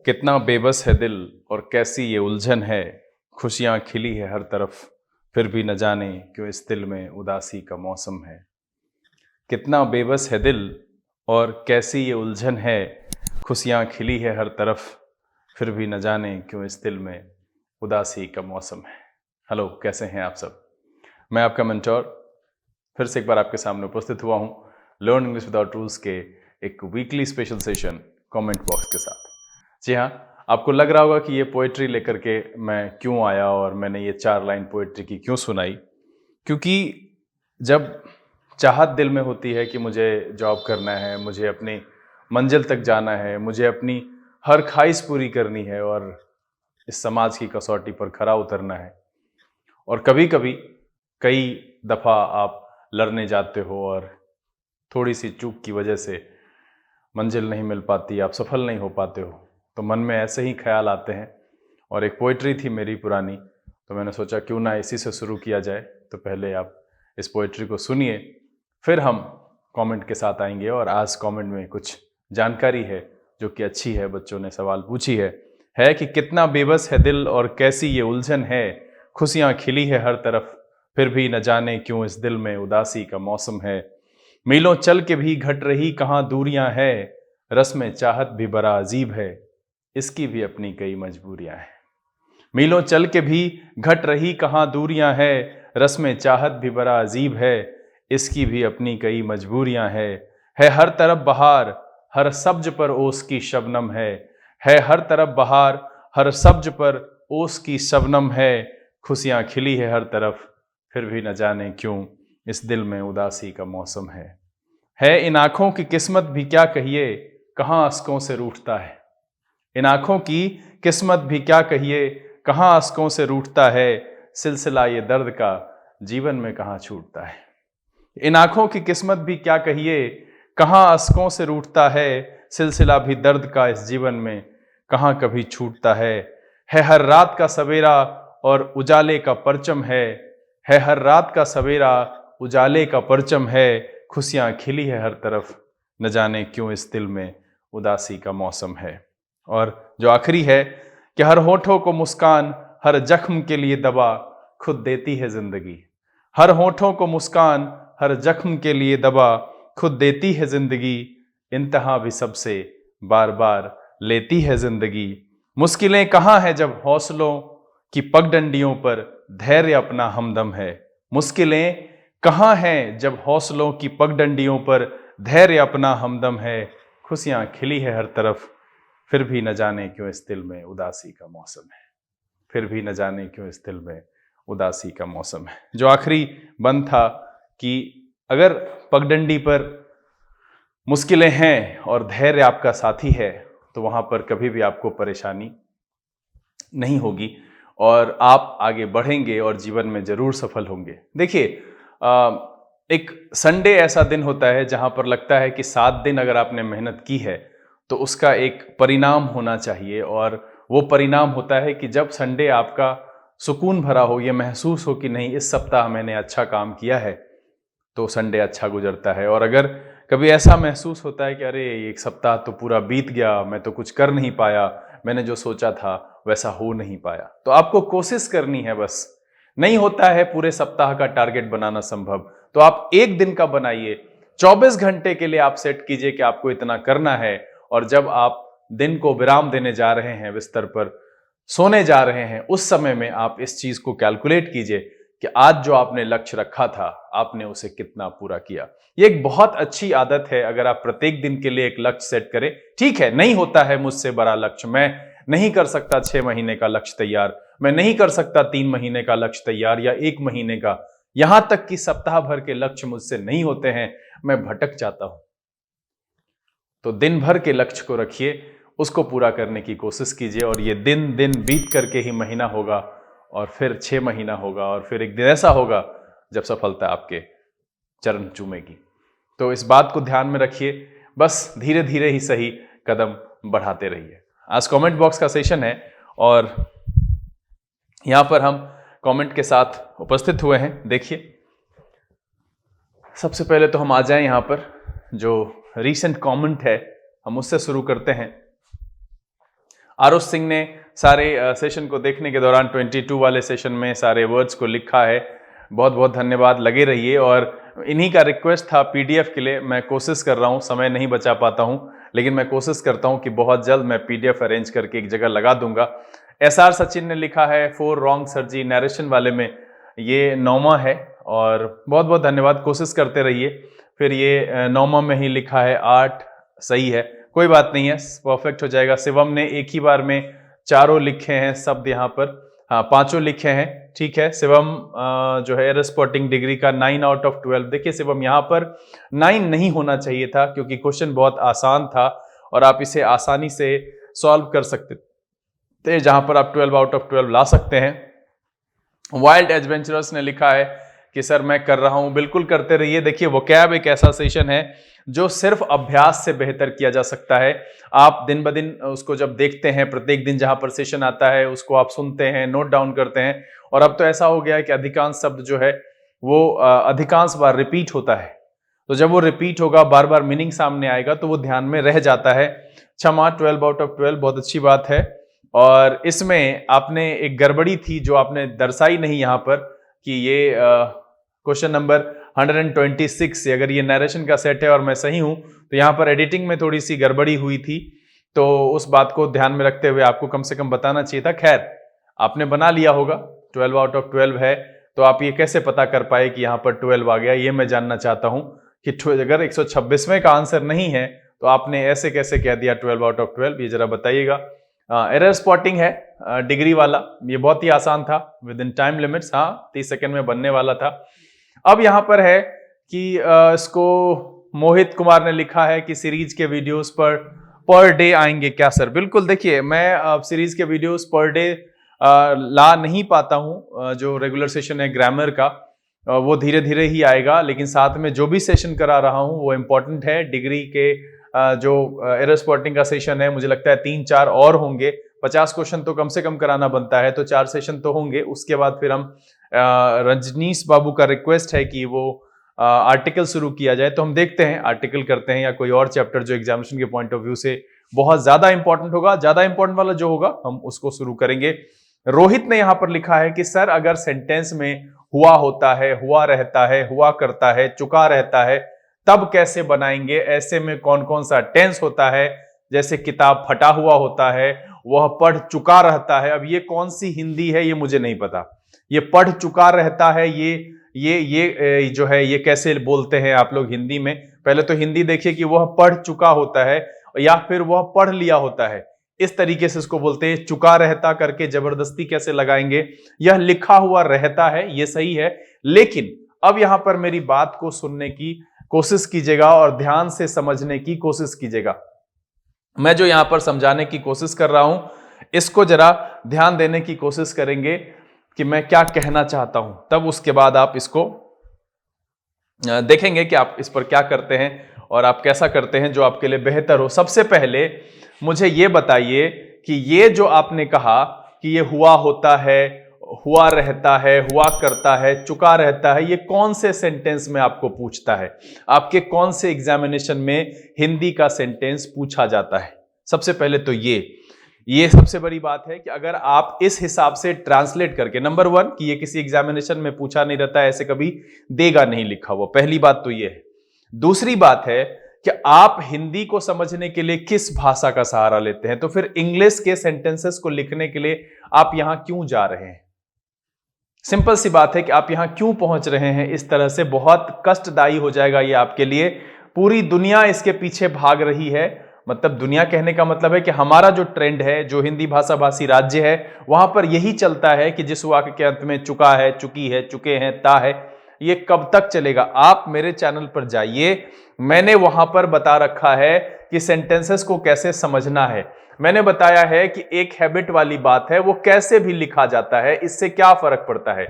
कितना बेबस है दिल और कैसी ये उलझन है। खुशियां खिली है हर तरफ, फिर भी न जाने क्यों इस दिल में उदासी का मौसम है। कितना बेबस है दिल और कैसी ये उलझन है। खुशियां खिली है हर तरफ, फिर भी न जाने क्यों इस दिल में उदासी का मौसम है। हेलो, कैसे हैं आप सब? मैं आपका मेंटोर फिर से एक बार आपके सामने उपस्थित हुआ हूँ लर्न इंग्लिश विदाउट रूल्स के एक weekly special session comment box के साथ। जी हाँ, आपको लग रहा होगा कि ये पोएट्री लेकर के मैं क्यों आया और मैंने ये 4 लाइन पोएट्री की क्यों सुनाई। क्योंकि जब चाहत दिल में होती है कि मुझे जॉब करना है, मुझे अपनी मंजिल तक जाना है, मुझे अपनी हर ख्वाहिश पूरी करनी है और इस समाज की कसौटी पर खरा उतरना है, और कभी-कभी कई दफ़ा आप लड़ने जाते हो और थोड़ी सी चूक की वजह से मंजिल नहीं मिल पाती, आप सफल नहीं हो पाते हो, तो मन में ऐसे ही ख्याल आते हैं। और एक पोइट्री थी मेरी पुरानी, तो मैंने सोचा क्यों ना इसी से शुरू किया जाए। तो पहले आप इस पोइट्री को सुनिए, फिर हम कमेंट के साथ आएंगे। और आज कमेंट में कुछ जानकारी है जो कि अच्छी है। बच्चों ने सवाल पूछी है कि कितना बेबस है दिल और कैसी ये उलझन है। खुशियां खिली है हर तरफ, फिर भी न जाने क्यों इस दिल में उदासी का मौसम है। मीलों चल के भी घट रही कहाँ दूरियां है, रस्म चाहत भी बड़ा अजीब है, इसकी भी अपनी कई मजबूरियां हैं। मीलों चल के भी घट रही कहाँ दूरियां है, रस्म चाहत भी बड़ा अजीब है, इसकी भी अपनी कई मजबूरियां है हर तरफ बहार, हर सब्ज पर ओस की शबनम है हर तरफ बहार, हर सब्ज पर ओस की शबनम है। खुशियां खिली है हर तरफ, फिर भी न जाने क्यों इस दिल में उदासी का मौसम है इन आंखों की किस्मत भी क्या कहिए, कहाँ अश्कों से रूठता है। इन आंखों की किस्मत भी क्या कहिए, कहाँ अश्कों से रूठता है, सिलसिला ये दर्द का जीवन में कहाँ छूटता है। इन आंखों की किस्मत भी क्या कहिए, कहाँ अश्कों से रूठता है, सिलसिला भी दर्द का इस जीवन में कहाँ कभी छूटता है हर रात का सवेरा और उजाले का परचम है हर रात का सवेरा उजाले का परचम है। खुशियां खिली है हर तरफ, न जाने क्यों इस दिल में उदासी का मौसम है। और जो आखिरी है कि हर होठों को मुस्कान, हर जख्म के लिए दवा खुद देती है जिंदगी। हर होठों को मुस्कान, हर जख्म के लिए दवा खुद देती है जिंदगी, इंतहा भी सबसे बार बार लेती है जिंदगी। मुश्किलें कहाँ है जब हौसलों की पगडंडियों पर धैर्य अपना हमदम है। मुश्किलें कहाँ हैं जब हौसलों की पगडंडियों पर धैर्य अपना हमदम है। खुशियां खिली है हर तरफ, फिर भी न जाने क्यों इस दिल में उदासी का मौसम है। फिर भी न जाने क्यों इस दिल में उदासी का मौसम है। जो आखिरी बंद था कि अगर पगडंडी पर मुश्किलें हैं और धैर्य आपका साथी है, तो वहां पर कभी भी आपको परेशानी नहीं होगी और आप आगे बढ़ेंगे और जीवन में जरूर सफल होंगे। देखिए, एक संडे ऐसा दिन होता है जहां पर लगता है कि 7 दिन अगर आपने मेहनत की है तो उसका एक परिणाम होना चाहिए, और वो परिणाम होता है कि जब संडे आपका सुकून भरा हो, ये महसूस हो कि नहीं इस सप्ताह मैंने अच्छा काम किया है, तो संडे अच्छा गुजरता है। और अगर कभी ऐसा महसूस होता है कि अरे एक सप्ताह तो पूरा बीत गया, मैं तो कुछ कर नहीं पाया, मैंने जो सोचा था वैसा हो नहीं पाया, तो आपको कोशिश करनी है बस। नहीं होता है पूरे सप्ताह का टारगेट बनाना संभव, तो आप एक दिन का बनाइए। 24 घंटे के लिए आप सेट कीजिए कि आपको इतना करना है, और जब आप दिन को विराम देने जा रहे हैं, बिस्तर पर सोने जा रहे हैं, उस समय में आप इस चीज को कैलकुलेट कीजिए कि आज जो आपने लक्ष्य रखा था आपने उसे कितना पूरा किया। ये एक बहुत अच्छी आदत है अगर आप प्रत्येक दिन के लिए एक लक्ष्य सेट करें। ठीक है, नहीं होता है मुझसे बड़ा लक्ष्य, मैं नहीं कर सकता 6 महीने का लक्ष्य तैयार, मैं नहीं कर सकता 3 महीने का लक्ष्य तैयार या 1 महीने का, यहां तक कि सप्ताह भर के लक्ष्य मुझसे नहीं होते हैं, मैं भटक जाता हूं। तो दिन भर के लक्ष्य को रखिए, उसको पूरा करने की कोशिश कीजिए, और ये दिन दिन बीत करके ही महीना होगा, और फिर 6 महीना होगा, और फिर एक दिन ऐसा होगा जब सफलता आपके चरण चूमेगी। तो इस बात को ध्यान में रखिए, बस धीरे धीरे ही सही कदम बढ़ाते रहिए। आज कमेंट बॉक्स का सेशन है और यहां पर हम कमेंट के साथ उपस्थित हुए हैं। देखिए, सबसे पहले तो हम आ जाएं यहां पर, जो रीसेंट कमेंट है हम उससे शुरू करते हैं। आरुष सिंह ने सारे सेशन को देखने के दौरान 22 वाले सेशन में सारे वर्ड्स को लिखा है। बहुत बहुत धन्यवाद, लगे रहिए। और इन्हीं का रिक्वेस्ट था पीडीएफ के लिए। मैं कोशिश कर रहा हूँ, समय नहीं बचा पाता हूँ, लेकिन मैं कोशिश करता हूँ कि बहुत जल्द मैं पीडीएफ अरेंज करके एक जगह लगा दूंगा। एसआर सचिन ने लिखा है 4 रॉन्ग सर जी, नरेशन वाले में ये 9वां है। और बहुत बहुत धन्यवाद, कोशिश करते रहिए। फिर ये 9वां में ही लिखा है 8 सही है, कोई बात नहीं है, परफेक्ट हो जाएगा। शिवम ने एक ही बार में चारों लिखे हैं शब्द यहाँ पर, हाँ 5 लिखे हैं, ठीक है। शिवम जो है एरर स्पॉटिंग डिग्री का 9 आउट ऑफ 12। देखिए शिवम, यहाँ पर 9 नहीं होना चाहिए था क्योंकि क्वेश्चन बहुत आसान था और आप इसे आसानी से सॉल्व कर सकते थे, जहां पर आप 12 आउट ऑफ 12 ला सकते हैं। वाइल्ड एडवेंचरस ने लिखा है कि सर मैं कर रहा हूं, बिल्कुल करते रहिए। देखिए वोकैब एक ऐसा सेशन है जो सिर्फ अभ्यास से बेहतर किया जा सकता है। आप दिन ब दिन उसको जब देखते हैं, प्रत्येक दिन जहां पर सेशन आता है उसको आप सुनते हैं, नोट डाउन करते हैं, और अब तो ऐसा हो गया है कि अधिकांश शब्द जो है वो अधिकांश बार रिपीट होता है। तो जब वो रिपीट होगा, बार बार मीनिंग सामने आएगा, तो वो ध्यान में रह जाता है। क्षमा, 12 आउट ऑफ 12 बहुत अच्छी बात है। और इसमें आपने एक गड़बड़ी थी जो आपने दर्शाई नहीं यहाँ पर, कि ये क्वेश्चन नंबर 126, अगर ये नरेशन का सेट है और मैं सही हूं, तो यहाँ पर एडिटिंग में थोड़ी सी गड़बड़ी हुई थी, तो उस बात को ध्यान में रखते हुए आपको कम से कम बताना चाहिए था। खैर, आपने बना लिया होगा, 12 आउट ऑफ 12 है, तो आप ये कैसे पता कर पाए कि यहाँ पर 12 आ गया, ये मैं जानना चाहता हूं कि अगर 126वें का आंसर नहीं है तो आपने ऐसे कैसे कह दिया 12 आउट ऑफ 12, ये जरा बताइएगा। एरर स्पॉटिंग है डिग्री वाला, ये बहुत ही आसान था, विद इन टाइम लिमिट्स, हाँ 30 सेकेंड में बनने वाला था। अब यहाँ पर है कि इसको मोहित कुमार ने लिखा है कि सीरीज के वीडियोस पर डे आएंगे क्या सर? बिल्कुल, देखिए मैं सीरीज के वीडियोस पर डे ला नहीं पाता हूँ। जो रेगुलर सेशन है ग्रामर का वो धीरे धीरे ही आएगा, लेकिन साथ में जो भी सेशन करा रहा हूँ वो इम्पोर्टेंट है। डिग्री के जो एरर स्पॉटिंग का सेशन है, मुझे लगता है 3-4 और होंगे। 50 क्वेश्चन तो कम से कम कराना बनता है, तो 4 सेशन तो होंगे। उसके बाद फिर हम रजनीश बाबू का रिक्वेस्ट है कि वो आर्टिकल शुरू किया जाए, तो हम देखते हैं आर्टिकल करते हैं या कोई और चैप्टर जो एग्जामिनेशन के पॉइंट ऑफ व्यू से बहुत ज्यादा इंपॉर्टेंट होगा, ज्यादा इंपॉर्टेंट वाला जो होगा हम उसको शुरू करेंगे। रोहित ने यहां पर लिखा है कि सर अगर सेंटेंस में हुआ होता है, हुआ रहता है, हुआ करता है, चुका रहता है, तब कैसे बनाएंगे? ऐसे में कौन कौन सा टेंस होता है? जैसे किताब फटा हुआ होता है, वह पढ़ चुका रहता है। अब ये कौन सी हिंदी है ये मुझे नहीं पता। ये पढ़ चुका रहता है, ये जो है ये कैसे बोलते हैं आप लोग हिंदी में? पहले तो हिंदी देखिए कि वह पढ़ चुका होता है या फिर वह पढ़ लिया होता है, इस तरीके से इसको बोलते हैं। चुका रहता करके जबरदस्ती कैसे लगाएंगे? यह लिखा हुआ रहता है, ये सही है, लेकिन अब यहां पर मेरी बात को सुनने की कोशिश कीजिएगा और ध्यान से समझने की कोशिश कीजिएगा। मैं जो यहां पर समझाने की कोशिश कर रहा हूं, इसको जरा ध्यान देने की कोशिश करेंगे कि मैं क्या कहना चाहता हूं, तब उसके बाद आप इसको देखेंगे कि आप इस पर क्या करते हैं और आप कैसा करते हैं जो आपके लिए बेहतर हो। सबसे पहले मुझे ये बताइए कि ये जो आपने कहा कि ये हुआ होता है, हुआ रहता है, हुआ करता है, चुका रहता है, ये कौन से सेंटेंस में आपको पूछता है? आपके कौन से एग्जामिनेशन में हिंदी का सेंटेंस पूछा जाता है? सबसे पहले तो ये सबसे बड़ी बात है कि अगर आप इस हिसाब से ट्रांसलेट करके, नंबर 1 कि ये किसी एग्जामिनेशन में पूछा नहीं रहता है, ऐसे कभी देगा नहीं लिखा हुआ, पहली बात तो ये है। दूसरी बात है कि आप हिंदी को समझने के लिए किस भाषा का सहारा लेते हैं, तो फिर इंग्लिश के सेंटेंसेस को लिखने के लिए आप यहां क्यों जा रहे हैं? सिंपल सी बात है कि आप यहां क्यों पहुंच रहे हैं इस तरह से? बहुत कष्टदायी हो जाएगा ये आपके लिए। पूरी दुनिया इसके पीछे भाग रही है, मतलब दुनिया कहने का मतलब है कि हमारा जो ट्रेंड है, जो हिंदी भाषा भाषी राज्य है, वहां पर यही चलता है कि जिस वाक्य के अंत में चुका है, चुकी है, चुके हैं, ता है। ये कब तक चलेगा? आप मेरे चैनल पर जाइए, मैंने वहां पर बता रखा है कि सेंटेंसेस को कैसे समझना है। मैंने बताया है कि एक हैबिट वाली बात है, वो कैसे भी लिखा जाता है, इससे क्या फर्क पड़ता है।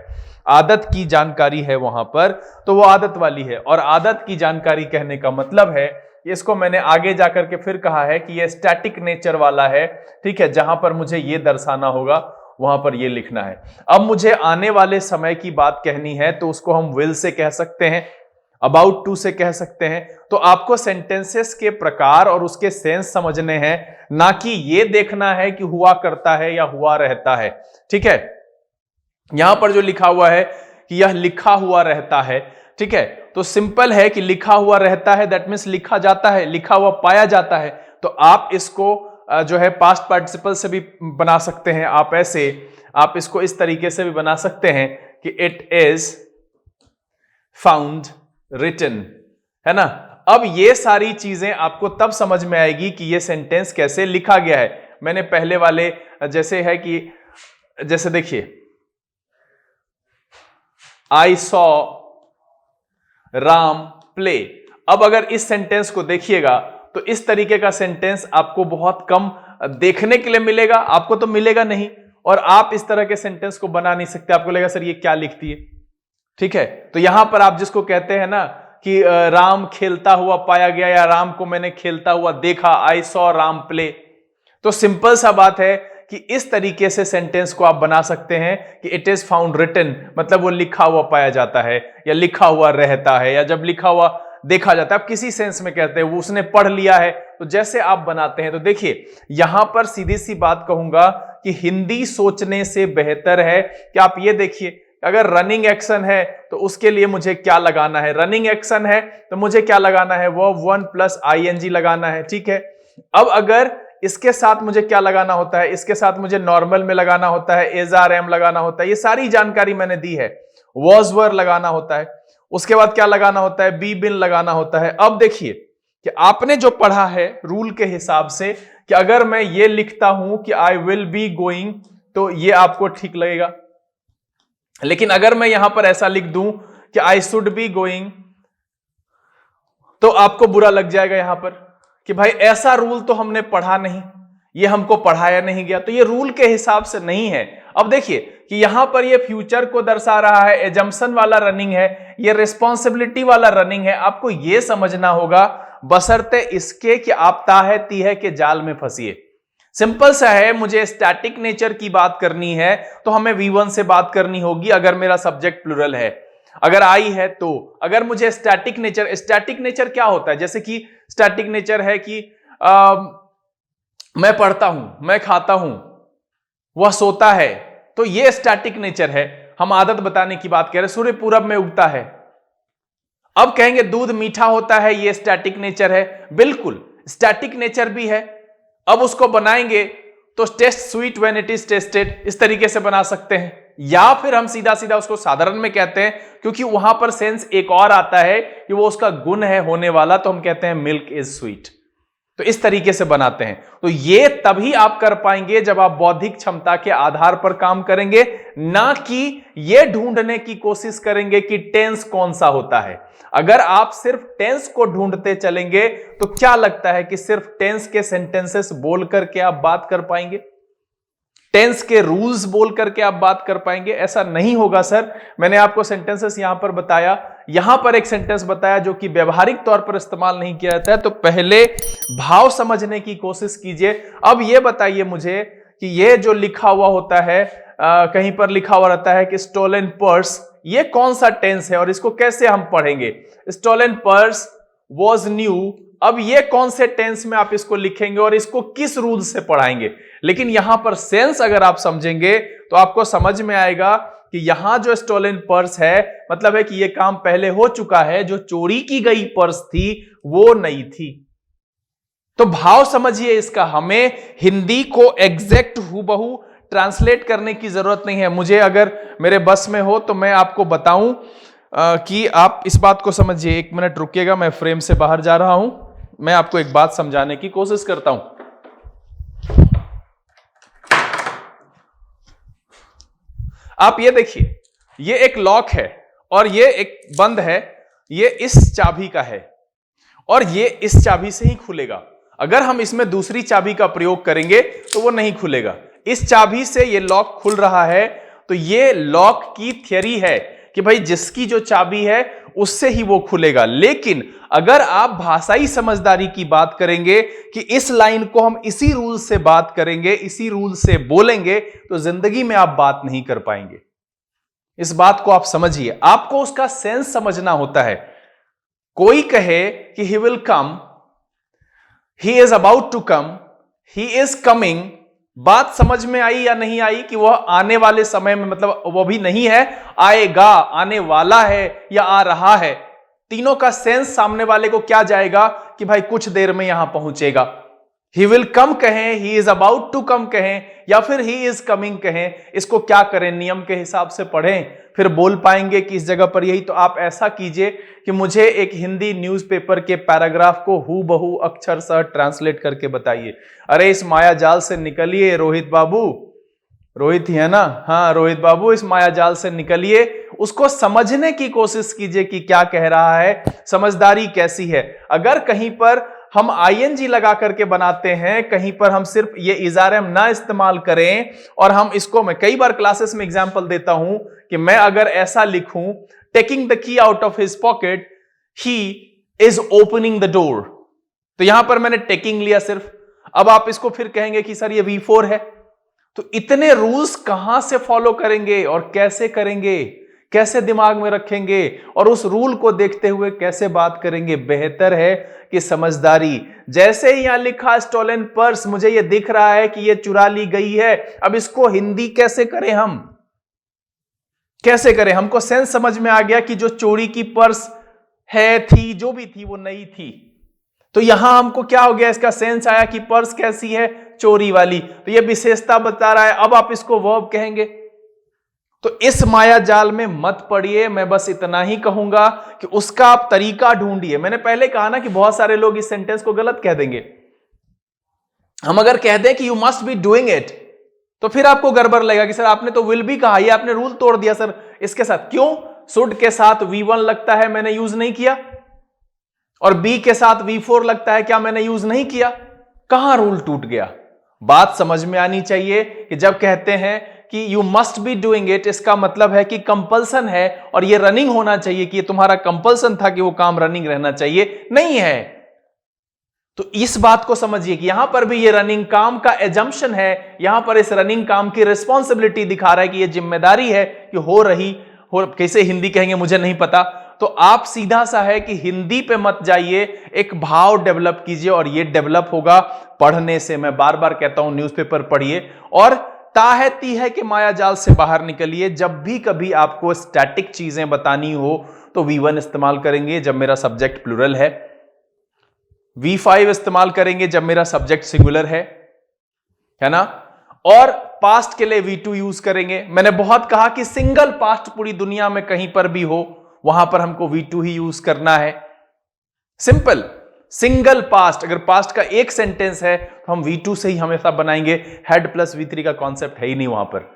आदत की जानकारी है वहां पर, तो वो आदत वाली है। और आदत की जानकारी कहने का मतलब है, इसको मैंने आगे जाकर के फिर कहा है कि ये स्टैटिक नेचर वाला है, ठीक है। जहां पर मुझे ये दर्शाना होगा वहां पर ये लिखना है। अब मुझे आने वाले समय की बात कहनी है, तो उसको हम विल से कह सकते हैं। अबाउट टू से कह सकते हैं। तो आपको सेंटेंसेस के प्रकार और उसके सेंस समझने हैं, ना कि ये देखना है कि हुआ करता है या हुआ रहता है। ठीक है, यहां पर जो लिखा हुआ है कि यह लिखा हुआ रहता है, ठीक है, तो सिंपल है कि लिखा हुआ रहता है, दैट मीन्स लिखा जाता है, लिखा हुआ पाया जाता है। तो आप इसको जो है पास्ट पार्टिसिपल से भी बना सकते हैं, आप ऐसे, आप इसको इस तरीके से भी बना सकते हैं कि इट इज फाउंड रिटन, है ना। अब ये सारी चीजें आपको तब समझ में आएगी कि ये सेंटेंस कैसे लिखा गया है। मैंने पहले वाले जैसे है कि जैसे देखिए, आई सॉ राम प्ले। अब अगर इस सेंटेंस को देखिएगा तो इस तरीके का सेंटेंस आपको बहुत कम देखने के लिए मिलेगा, आपको तो मिलेगा नहीं, और आप इस तरह के सेंटेंस को बना नहीं सकते, आपको लगेगा सर ये क्या लिखती है। ठीक है, तो यहां पर आप जिसको कहते हैं ना कि राम खेलता हुआ पाया गया या राम को मैंने खेलता हुआ देखा, आई सॉ राम प्ले, तो सिंपल सा बात है कि इस तरीके से सेंटेंस को आप बना सकते हैं कि इट इज फाउंड रिटन, मतलब वो लिखा हुआ पाया जाता है या लिखा हुआ रहता है, या जब लिखा हुआ देखा जाता है, आप किसी सेंस में कहते हैं वो उसने पढ़ लिया है, तो जैसे आप बनाते हैं। तो देखिए यहां पर सीधी सी बात कहूंगा कि हिंदी सोचने से बेहतर है कि आप ये देखिए, अगर रनिंग एक्शन है तो उसके लिए मुझे क्या लगाना है, रनिंग एक्शन है तो मुझे क्या लगाना है, वो वन प्लस ing लगाना है। ठीक है, अब अगर इसके साथ मुझे क्या लगाना होता है, इसके साथ मुझे नॉर्मल में लगाना होता है, एज आर एम लगाना होता है, ये सारी जानकारी मैंने दी है, वॉज वर लगाना होता है, उसके बाद क्या लगाना होता है, बी बिन लगाना होता है। अब देखिए कि आपने जो पढ़ा है रूल के हिसाब से कि अगर मैं ये लिखता हूं कि आई विल बी गोइंग, तो ये आपको ठीक लगेगा, लेकिन अगर मैं यहां पर ऐसा लिख दूं कि आई शुड बी गोइंग, तो आपको बुरा लग जाएगा यहां पर कि भाई ऐसा रूल तो हमने पढ़ा नहीं, ये हमको पढ़ाया नहीं गया, तो ये रूल के हिसाब से नहीं है। अब देखिए कि यहां पर ये फ्यूचर को दर्शा रहा है, एजम्पशन वाला रनिंग है, ये रिस्पॉन्सिबिलिटी वाला रनिंग है, आपको ये समझना होगा, बशर्ते इसके कि आप ताहे तीहे के जाल में फंसिए। सिंपल सा है, मुझे स्टैटिक नेचर की बात करनी है तो हमें V1 से बात करनी होगी अगर मेरा सब्जेक्ट प्लुरल है, अगर आई है तो। अगर मुझे स्टैटिक नेचर क्या होता है, जैसे कि स्टैटिक नेचर है कि मैं पढ़ता हूं, मैं खाता हूं, वह सोता है, तो ये स्टैटिक नेचर है। हम आदत बताने की बात कह रहे हैं, सूर्य पूरब में उगता है। अब कहेंगे दूध मीठा होता है, ये स्टैटिक नेचर है, बिल्कुल स्टैटिक नेचर भी है। अब उसको बनाएंगे तो test sweet when it is tested, इस तरीके से बना सकते हैं, या फिर हम सीधा सीधा उसको साधारण में कहते हैं, क्योंकि वहां पर सेंस एक और आता है कि वो उसका गुण है होने वाला, तो हम कहते हैं मिल्क इज स्वीट। तो इस तरीके से बनाते हैं। तो ये तभी आप कर पाएंगे जब आप बौद्धिक क्षमता के आधार पर काम करेंगे, ना कि ये ढूंढने की कोशिश करेंगे कि टेंस कौन सा होता है। अगर आप सिर्फ टेंस को ढूंढते चलेंगे तो क्या लगता है कि सिर्फ टेंस के सेंटेंसेस बोल करके आप बात कर पाएंगे, टेंस के रूल्स बोल करके आप बात कर पाएंगे? ऐसा नहीं होगा सर। मैंने आपको सेंटेंसेस यहां पर बताया, यहां पर एक सेंटेंस बताया जो कि व्यवहारिक तौर पर इस्तेमाल नहीं किया जाता है, तो पहले भाव समझने की कोशिश कीजिए। अब यह बताइए मुझे कि यह जो लिखा हुआ होता है, कहीं पर लिखा हुआ रहता है कि स्टोलन पर्स, ये कौन सा टेंस है और इसको कैसे हम पढ़ेंगे? स्टोलन पर्स वॉज न्यू, अब ये कौन से टेंस में आप इसको लिखेंगे और इसको किस रूल से पढ़ाएंगे? लेकिन यहां पर सेंस अगर आप समझेंगे तो आपको समझ में आएगा कि यहां जो स्टोलन पर्स है, मतलब है कि यह काम पहले हो चुका है, जो चोरी की गई पर्स थी वो नई थी। तो भाव समझिए इसका, हमें हिंदी को एग्जैक्ट हूबहू ट्रांसलेट करने की जरूरत नहीं है। मुझे अगर मेरे बस में हो तो मैं आपको बताऊं कि आप इस बात को समझिए। एक मिनट रुकिएगा, मैं फ्रेम से बाहर जा रहा हूं, मैं आपको एक बात समझाने की कोशिश करता हूं। आप ये देखिए, ये एक लॉक है और ये एक बंद है, ये इस चाबी का है और ये इस चाबी से ही खुलेगा। अगर हम इसमें दूसरी चाबी का प्रयोग करेंगे तो वो नहीं खुलेगा। इस चाबी से ये लॉक खुल रहा है, तो ये लॉक की थ्योरी है कि भाई जिसकी जो चाबी है उससे ही वो खुलेगा। लेकिन अगर आप भाषाई समझदारी की बात करेंगे कि इस लाइन को हम इसी रूल से बात करेंगे, इसी रूल से बोलेंगे, तो जिंदगी में आप बात नहीं कर पाएंगे। इस बात को आप समझिए, आपको उसका सेंस समझना होता है। कोई कहे कि he will come, he is about to come, he is coming, बात समझ में आई या नहीं आई कि वह आने वाले समय में, मतलब वो भी नहीं है, आएगा, आने वाला है या आ रहा है। तीनों का सेंस सामने वाले को क्या जाएगा कि भाई कुछ देर में यहां पहुंचेगा। ही विल कम कहें, he is about to come कहें, या फिर ही इज कमिंग कहें, इसको क्या करें, नियम के हिसाब से पढ़ें, फिर बोल पाएंगे कि इस जगह पर यही। तो आप ऐसा कीजिए कि मुझे एक हिंदी न्यूज़पेपर के पैराग्राफ को हूबहू अक्षर सह ट्रांसलेट करके बताइए। अरे इस माया जाल से निकलिए रोहित बाबू, रोहित ही है ना, हाँ रोहित बाबू, इस माया जाल से निकलिए, उसको समझने की कोशिश कीजिए कि क्या कह रहा है, समझदारी कैसी है। अगर कहीं पर हम आईएनजी लगा करके बनाते हैं, कहीं पर हम सिर्फ ये इजारम ना इस्तेमाल करें, और हम इसको, मैं कई बार क्लासेस में एग्जांपल देता हूं कि मैं अगर ऐसा लिखूं, taking the key out of his pocket, he is opening the door, तो यहां पर मैंने टेकिंग लिया सिर्फ। अब आप इसको फिर कहेंगे कि सर ये V4 है, तो इतने रूल्स कहां से फॉलो करेंगे और कैसे करेंगे, कैसे दिमाग में रखेंगे, और उस रूल को देखते हुए कैसे बात करेंगे। बेहतर है कि समझदारी, जैसे ही यहां लिखा स्टोलन पर्स, मुझे ये दिख रहा है कि ये चुरा ली गई है, अब इसको हिंदी कैसे करें, हम कैसे करें। हमको सेंस समझ में आ गया कि जो चोरी की पर्स है, थी, जो भी थी वो नई थी, तो यहां हमको क्या हो गया, इसका सेंस आया कि पर्स कैसी है, चोरी वाली, तो ये विशेषता बता रहा है। अब आप इसको वर्ब कहेंगे, तो इस माया जाल में मत पड़िए। मैं बस इतना ही कहूंगा कि उसका आप तरीका ढूंढिए। मैंने पहले कहा ना कि बहुत सारे लोग इस सेंटेंस को गलत कह देंगे। हम अगर कह दें कि you must be doing it, तो फिर आपको गड़बड़ लगेगा कि सर आपने तो विल भी कहा, ये आपने रूल तोड़ दिया सर इसके साथ। क्यों? शुड के साथ V1 लगता है, मैंने यूज नहीं किया, और बी के साथ V4 लगता है, क्या मैंने यूज नहीं किया? कहां रूल टूट गया? बात समझ में आनी चाहिए कि जब कहते हैं कि you must be doing it, इसका मतलब है कि कंपल्सन है, और ये रनिंग होना चाहिए, कि ये तुम्हारा कंपल्सन था कि वो काम रनिंग रहना चाहिए, नहीं है। तो इस बात को समझिए कि यहां पर भी ये रनिंग काम का एजम्पशन है, यहां पर इस रनिंग काम की रिस्पॉन्सिबिलिटी दिखा रहा है कि ये जिम्मेदारी है कि हो रही हो। कैसे हिंदी कहेंगे मुझे नहीं पता, तो आप सीधा सा है कि हिंदी पे मत जाइए, एक भाव डेवलप कीजिए, और ये डेवलप होगा पढ़ने से। मैं बार बार कहता हूं न्यूज़पेपर पढ़िए, और ताहती है कि माया जाल से बाहर निकलिए। जब भी कभी आपको स्टैटिक चीजें बतानी हो तो V1 इस्तेमाल करेंगे जब मेरा सब्जेक्ट प्लुरल है, V5 इस्तेमाल करेंगे जब मेरा सब्जेक्ट सिंगुलर है ना, और पास्ट के लिए V2 यूज करेंगे। मैंने बहुत कहा कि सिंगल पास्ट पूरी दुनिया में कहीं पर भी हो, वहां पर हमको V2 ही यूज करना है। सिंपल, सिंगल पास्ट, अगर पास्ट का एक सेंटेंस है तो हम V2 से ही हमेशा बनाएंगे, हेड प्लस V3 का कॉन्सेप्ट है ही नहीं वहां पर।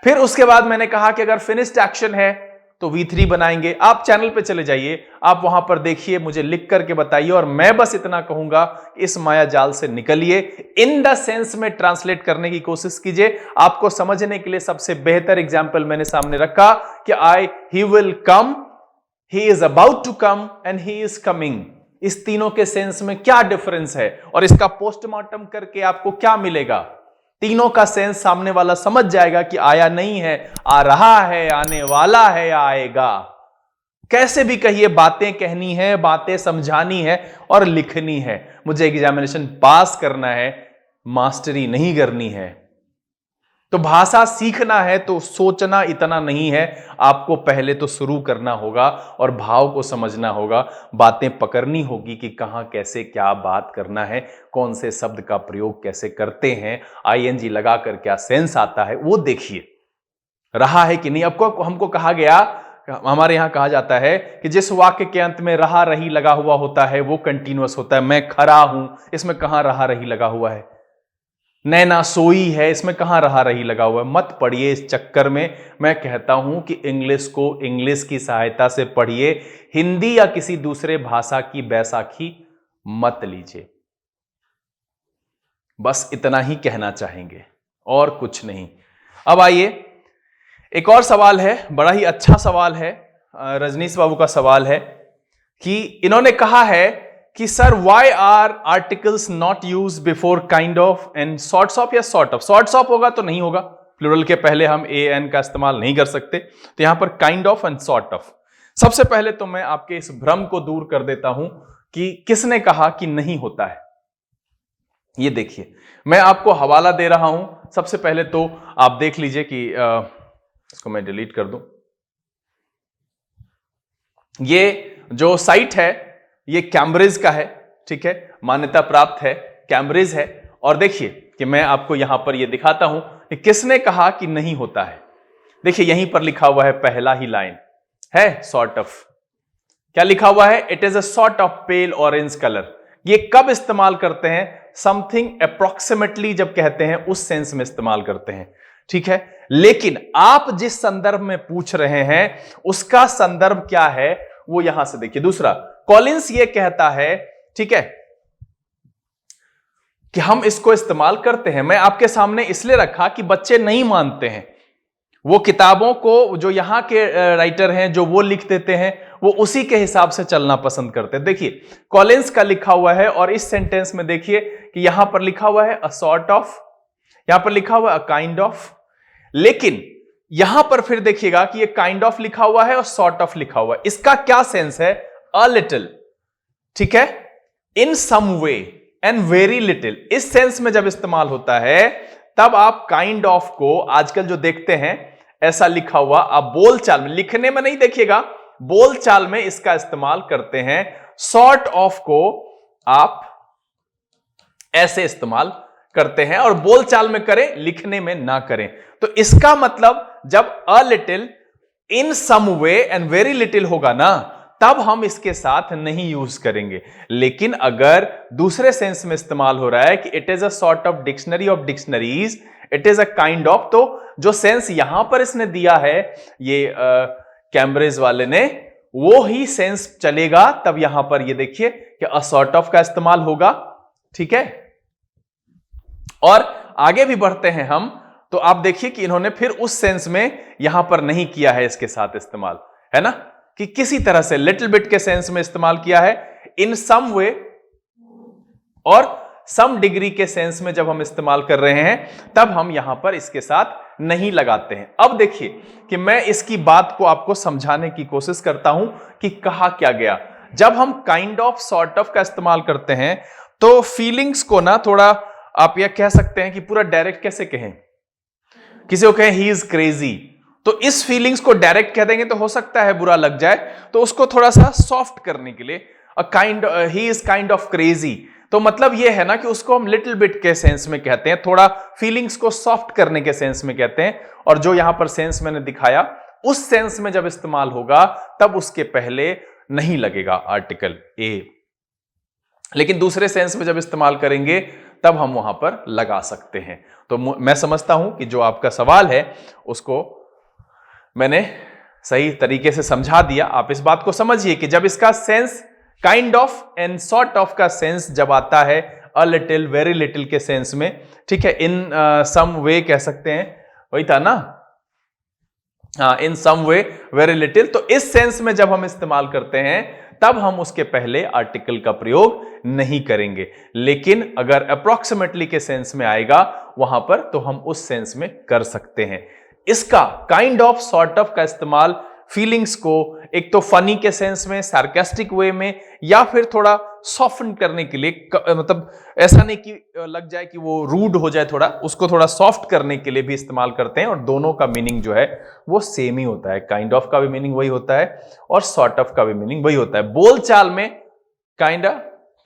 फिर उसके बाद मैंने कहा कि अगर फिनिश्ड एक्शन है तो V3 बनाएंगे। आप चैनल पे चले जाइए, आप वहां पर देखिए, मुझे लिख करके बताइए, और मैं बस इतना कहूंगा कि इस माया जाल से निकलिए, इन द सेंस में ट्रांसलेट करने की कोशिश कीजिए। आपको समझने के लिए सबसे बेहतर एग्जाम्पल मैंने सामने रखा कि he will come, he is about to come, and he is coming. इस तीनों के सेंस में क्या डिफरेंस है, और इसका पोस्टमार्टम करके आपको क्या मिलेगा। तीनों का सेंस सामने वाला समझ जाएगा कि आया नहीं है, आ रहा है, आने वाला है, या आएगा। कैसे भी कहिए, बातें कहनी है, बातें समझानी है और लिखनी है। मुझे एग्जामिनेशन पास करना है, मास्टरी नहीं करनी है। तो भाषा सीखना है तो सोचना इतना नहीं है, आपको पहले तो शुरू करना होगा और भाव को समझना होगा, बातें पकड़नी होगी कि कहां कैसे क्या बात करना है, कौन से शब्द का प्रयोग कैसे करते हैं, आईएनजी लगाकर क्या सेंस आता है वो देखिए, रहा है कि नहीं। आपको हमको कहा गया, हमारे यहां कहा जाता है कि जिस वाक्य के अंत में रहा रही लगा हुआ होता है वो कंटिन्यूअस होता है। मैं खरा हूं, इसमें कहां रहा रही लगा हुआ है। नैना सोई है, इसमें कहां रहा रही लगा हुआ है। मत पढ़िए इस चक्कर में। मैं कहता हूं कि इंग्लिश को इंग्लिश की सहायता से पढ़िए, हिंदी या किसी दूसरे भाषा की बैसाखी मत लीजिए। बस इतना ही कहना चाहेंगे और कुछ नहीं। अब आइए, एक और सवाल है, बड़ा ही अच्छा सवाल है, रजनीश बाबू का सवाल है कि इन्होंने कहा है कि sir why are articles not use before kind of and sorts of, या सॉर्ट ऑफ। सॉर्ट्स ऑफ होगा तो नहीं होगा, प्लुरल के पहले हम ए एन का इस्तेमाल नहीं कर सकते, तो यहां पर kind of and sort of. सबसे पहले तो मैं आपके इस भ्रम को दूर कर देता हूं कि किसने कहा कि नहीं होता है। ये देखिए, मैं आपको हवाला दे रहा हूं। सबसे पहले तो आप देख लीजिए कि इसको मैं डिलीट कर दूं। ये जो साइट है ये कैम्ब्रिज का है, ठीक है, मान्यता प्राप्त है, कैम्ब्रिज है। और देखिए कि मैं आपको यहां पर ये दिखाता हूं कि किसने कहा कि नहीं होता है। देखिए यहीं पर लिखा हुआ है, पहला ही लाइन है सॉर्ट ऑफ, क्या लिखा हुआ है, it is a sort of pale orange colour. ये कब इस्तेमाल करते हैं, समथिंग अप्रोक्सीमेटली जब कहते हैं उस सेंस में इस्तेमाल करते हैं, ठीक है। लेकिन आप जिस संदर्भ में पूछ रहे हैं उसका संदर्भ क्या है वो यहां से देखिए। दूसरा, कॉलिंस ये कहता है, ठीक है, कि हम इसको इस्तेमाल करते हैं। मैं आपके सामने इसलिए रखा कि बच्चे नहीं मानते हैं, वो किताबों को जो यहां के राइटर हैं जो वो लिख देते हैं वो उसी के हिसाब से चलना पसंद करते हैं। देखिए कॉलिंस का लिखा हुआ है और इस सेंटेंस में देखिए कि यहां पर लिखा हुआ है अ सॉर्ट ऑफ, यहां पर लिखा हुआ है अ काइंड ऑफ, लेकिन यहां पर फिर देखिएगा कि ये काइंड ऑफ लिखा हुआ है और सॉर्ट ऑफ लिखा हुआ है। इसका क्या सेंस है, अ लिटिल, ठीक है, इन some way and very little. इस सेंस में जब इस्तेमाल होता है तब आप काइंड ऑफ को आजकल जो देखते हैं ऐसा लिखा हुआ, आप बोलचाल में, लिखने में नहीं देखिएगा, बोलचाल में इसका इस्तेमाल करते हैं। सॉर्ट ऑफ को आप ऐसे इस्तेमाल करते हैं और बोलचाल में करें, लिखने में ना करें। तो इसका मतलब जब a little, in some way and very little होगा ना, तब हम इसके साथ नहीं यूज करेंगे। लेकिन अगर दूसरे सेंस में इस्तेमाल हो रहा है कि it is a sort of dictionary of dictionaries, it is a kind of, तो जो सेंस यहां पर इसने दिया है ये कैम्ब्रिज वाले ने, वो ही सेंस चलेगा। तब यहां पर ये देखिए कि अ सॉर्ट ऑफ का इस्तेमाल होगा, ठीक है। और आगे भी बढ़ते हैं हम, तो आप देखिए कि इन्होंने फिर उस सेंस में यहां पर नहीं किया है इसके साथ इस्तेमाल, है ना, कि किसी तरह से लिटिल बिट के सेंस में इस्तेमाल किया है। इन सम वे और सम डिग्री के सेंस में जब हम इस्तेमाल कर रहे हैं तब हम यहां पर इसके साथ नहीं लगाते हैं। अब देखिए कि मैं इसकी बात को आपको समझाने की कोशिश करता हूं कि कहा क्या गया। जब हम काइंड ऑफ, सॉर्ट ऑफ का इस्तेमाल करते हैं तो फीलिंग्स को ना थोड़ा आप यह कह सकते हैं कि पूरा डायरेक्ट कैसे कहें, किसी को कहें ही इज क्रेजी, तो इस फीलिंग्स को डायरेक्ट कह देंगे तो हो सकता है बुरा लग जाए, तो उसको थोड़ा सा सॉफ्ट करने के लिए he is kind of crazy, तो मतलब ये है ना कि उसको हम लिटिल बिट के सेंस में कहते हैं, थोड़ा फीलिंग्स को सॉफ्ट करने के सेंस में कहते हैं। और जो यहां पर सेंस मैंने दिखाया उस सेंस में जब इस्तेमाल होगा तब उसके पहले नहीं लगेगा आर्टिकल ए, लेकिन दूसरे सेंस में जब इस्तेमाल करेंगे तब हम वहां पर लगा सकते हैं। तो मैं समझता हूं कि जो आपका सवाल है उसको मैंने सही तरीके से समझा दिया। आप इस बात को समझिए कि जब इसका sense kind of and sort of का सेंस जब आता है अ लिटिल, वेरी लिटिल के सेंस में, ठीक है, इन सम वे कह सकते हैं, वही था ना, हाँ, इन सम वे वेरी लिटिल, तो इस सेंस में जब हम इस्तेमाल करते हैं तब हम उसके पहले आर्टिकल का प्रयोग नहीं करेंगे। लेकिन अगर अप्रोक्सीमेटली के सेंस में आएगा वहां पर तो हम उस सेंस में कर सकते हैं। इसका काइंड ऑफ, सॉर्ट ऑफ का इस्तेमाल फीलिंग्स को एक तो फनी के सेंस में, सार्केस्टिक वे में, या फिर थोड़ा सॉफ्टन करने के लिए, मतलब ऐसा नहीं कि लग जाए कि वो रूड हो जाए, थोड़ा उसको थोड़ा सॉफ्ट करने के लिए भी इस्तेमाल करते हैं। और दोनों का मीनिंग जो है वो सेम ही होता है, काइंड ऑफ का भी मीनिंग वही होता है और सॉर्ट ऑफ का भी मीनिंग वही होता है। बोलचाल में काइंडा,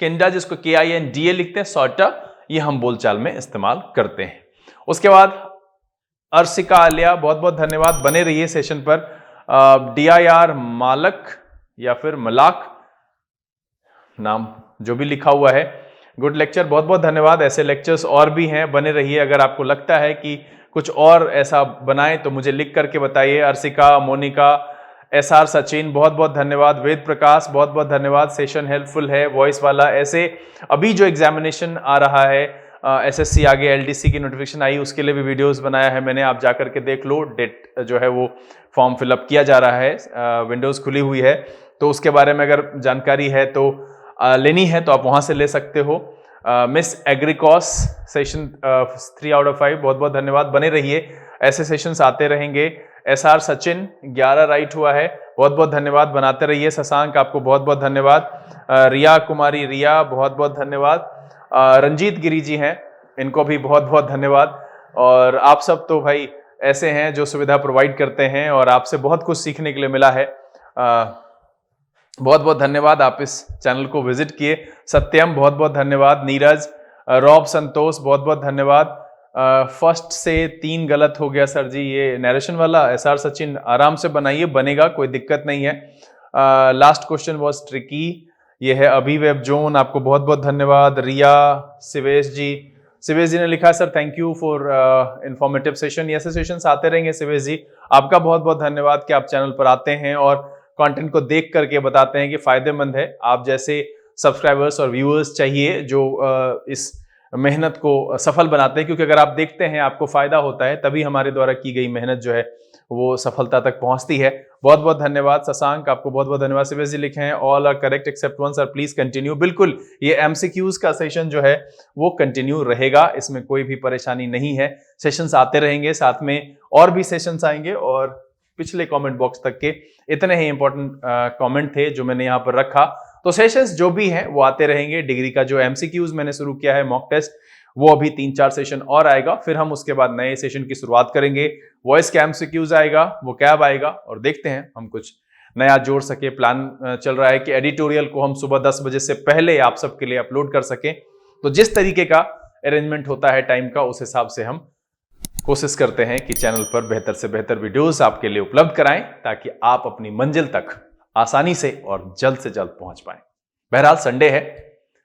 किंडा, जिसको KINDA लिखते हैं, सॉर्टा, ये हम बोलचाल में इस्तेमाल करते हैं। उसके बाद अर्शिका आलिया, बहुत बहुत धन्यवाद, बने रहिए सेशन पर। DIR मालक या फिर मलाक, नाम जो भी लिखा हुआ है, गुड लेक्चर, बहुत बहुत धन्यवाद। ऐसे लेक्चर्स और भी हैं, बने रहिए। अगर आपको लगता है कि कुछ और ऐसा बनाएं तो मुझे लिख करके बताइए। अर्शिका, मोनिका, SR सचिन, बहुत बहुत धन्यवाद। वेद प्रकाश, बहुत बहुत धन्यवाद, सेशन हेल्पफुल है, वॉइस वाला। ऐसे अभी जो एग्जामिनेशन आ रहा है, SSC आगे LDC की नोटिफिकेशन आई, उसके लिए भी वीडियोस बनाया है मैंने, आप जाकर के देख लो। डेट जो है वो फॉर्म फिलअप किया जा रहा है, विंडोज खुली हुई है, तो उसके बारे में अगर जानकारी है तो लेनी है तो आप वहां से ले सकते हो। मिस एग्रीकॉस, सेशन 3 आउट ऑफ 5, बहुत बहुत धन्यवाद, बने रहिए, ऐसे सेशंस आते रहेंगे। SR सचिन 11 राइट हुआ है, बहुत बहुत धन्यवाद, बनाते रहिए। शशांक आपको बहुत बहुत धन्यवाद। रिया कुमारी रिया बहुत बहुत धन्यवाद। रंजीत गिरी जी हैं, इनको भी बहुत बहुत धन्यवाद। और आप सब तो भाई ऐसे हैं जो सुविधा प्रोवाइड करते हैं और आपसे बहुत कुछ सीखने के लिए मिला है। बहुत बहुत धन्यवाद, आप इस चैनल को विजिट किए। सत्यम बहुत बहुत धन्यवाद। नीरज, रॉब संतोष बहुत बहुत धन्यवाद। फर्स्ट से 3 गलत हो गया सर जी, ये नरेशन वाला। SR सचिन आराम से बनाइए, बनेगा, कोई दिक्कत नहीं है। लास्ट क्वेश्चन वाज ट्रिकी, ये है अभी वेब जोन, आपको बहुत बहुत धन्यवाद। रिया, शिवेश जी ने लिखा sir thank you for informative session. ऐसे सेशंस आते रहेंगे शिवेश जी, आपका बहुत बहुत धन्यवाद कि आप चैनल पर आते हैं और कंटेंट को देख करके बताते हैं कि फायदेमंद है। आप जैसे सब्सक्राइबर्स और व्यूअर्स चाहिए जो इस मेहनत को सफल बनाते हैं, क्योंकि अगर आप देखते हैं आपको फायदा होता है, तभी हमारे द्वारा की गई मेहनत जो है वो सफलता तक पहुंचती है। बहुत बहुत धन्यवाद। शशांक आपको बहुत बहुत धन्यवाद। शिवेश जी लिखे हैं all are correct except one sir, please continue. बिल्कुल, ये MCQs का सेशन जो है वो कंटिन्यू रहेगा, इसमें कोई भी परेशानी नहीं है। सेशंस आते रहेंगे, साथ में और भी सेशंस आएंगे। और पिछले कमेंट बॉक्स तक के इतने ही इंपॉर्टेंट कमेंट थे जो मैंने यहाँ पर रखा। तो सेशंस जो भी हैं वो आते रहेंगे। डिग्री का जो MCQs मैंने शुरू किया है मॉक टेस्ट, वो अभी 3-4 सेशन और आएगा, फिर हम उसके बाद नए सेशन की शुरुआत करेंगे। वॉइस का MCQs आएगा, वो कैब आएगा, और देखते हैं हम कुछ नया जोड़ सके। प्लान चल रहा है कि एडिटोरियल को हम सुबह 10 बजे से पहले आप सबके लिए अपलोड कर सकें। तो जिस तरीके का अरेंजमेंट होता है टाइम का, उस हिसाब से हम कोशिश करते हैं कि चैनल पर बेहतर से बेहतर वीडियोस आपके लिए उपलब्ध कराएं, ताकि आप अपनी मंजिल तक आसानी से और जल्द से जल्द पहुंच पाएं। बहरहाल संडे है,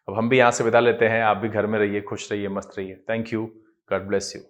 अब हम भी यहां से विदा लेते हैं। आप भी घर में रहिए, खुश रहिए, मस्त रहिए। Thank you, God bless you.